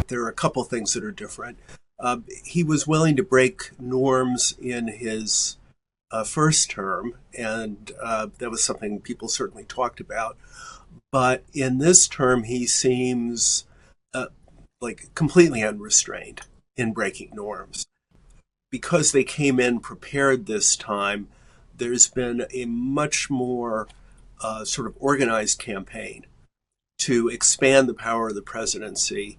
There are a couple things that are different. He was willing to break norms in his first term, and that was something people certainly talked about. But in this term, he seems like completely unrestrained in breaking norms. Because they came in prepared this time, there's been a much more sort of organized campaign to expand the power of the presidency,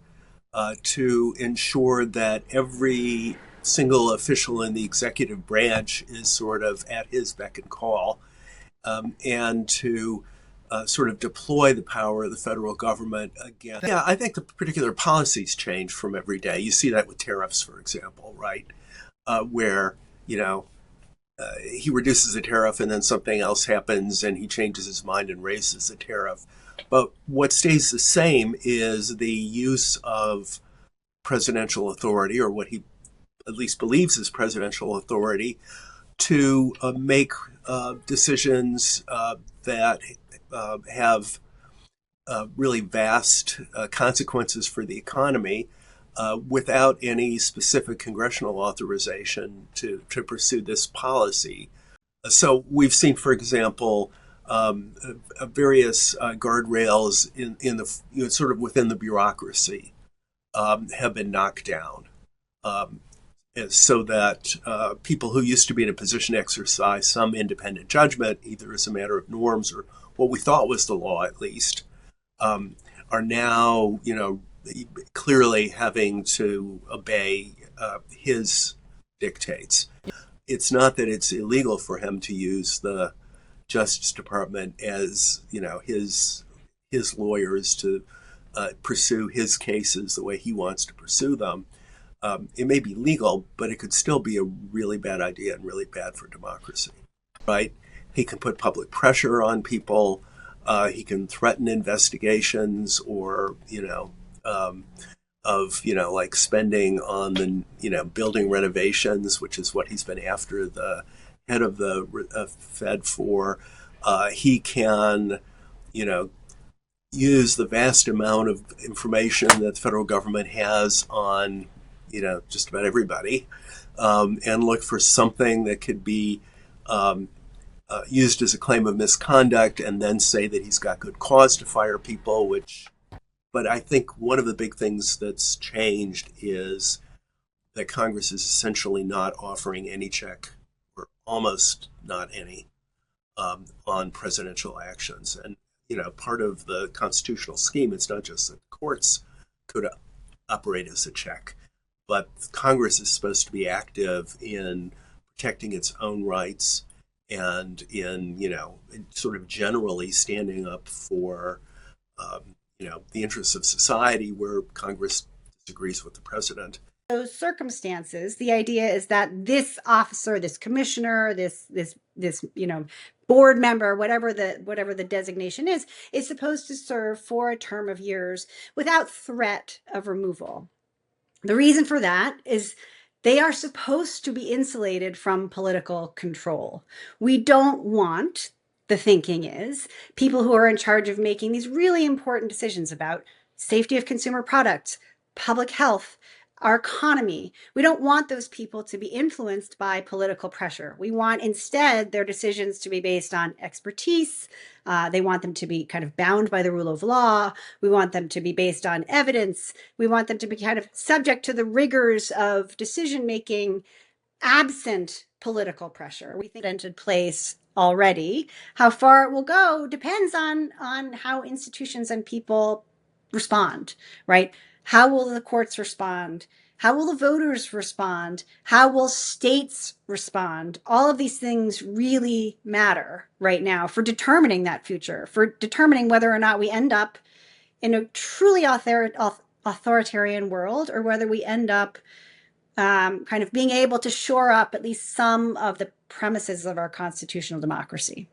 to ensure that every single official in the executive branch is sort of at his beck and call, and to sort of deploy the power of the federal government again. Yeah, I think the particular policies change from every day. You see that with tariffs, for example, right? Where, he reduces a tariff and then something else happens and he changes his mind and raises the tariff. But what stays the same is the use of presidential authority, or what he at least believes is presidential authority, to make decisions that have really vast consequences for the economy, without any specific congressional authorization to pursue this policy. So we've seen, for example, various guardrails in the sort of within the bureaucracy have been knocked down, so that people who used to be in a position to exercise some independent judgment, either as a matter of norms or what we thought was the law at least, are now, clearly having to obey his dictates. It's not that it's illegal for him to use the Justice Department as, his lawyers to pursue his cases the way he wants to pursue them. It may be legal, but it could still be a really bad idea and really bad for democracy, right? He can put public pressure on people. He can threaten investigations, or, like spending on the, building renovations, which is what he's been after the head of the Fed for. He can, use the vast amount of information that the federal government has on, just about everybody, and look for something that could be used as a claim of misconduct, and then say that he's got good cause to fire people, but I think one of the big things that's changed is that Congress is essentially not offering any check, or almost not any, on presidential actions. And, part of the constitutional scheme, it's not just that the courts could operate as a check, but Congress is supposed to be active in protecting its own rights and in, sort of generally standing up for, the interests of society where Congress disagrees with the president. Those circumstances, the idea is that this officer, this commissioner, this board member, whatever the designation is supposed to serve for a term of years without threat of removal. The reason for that is they are supposed to be insulated from political control. We don't want, the thinking is, people who are in charge of making these really important decisions about safety of consumer products, public health, our economy. We don't want those people to be influenced by political pressure. We want instead their decisions to be based on expertise. They want them to be kind of bound by the rule of law. We want them to be based on evidence. We want them to be kind of subject to the rigors of decision making absent political pressure. We think it's in place already. How far it will go depends on how institutions and people respond, right? How will the courts respond? How will the voters respond? How will states respond? All of these things really matter right now for determining that future, for determining whether or not we end up in a truly authoritarian world, or whether we end up kind of being able to shore up at least some of the premises of our constitutional democracy.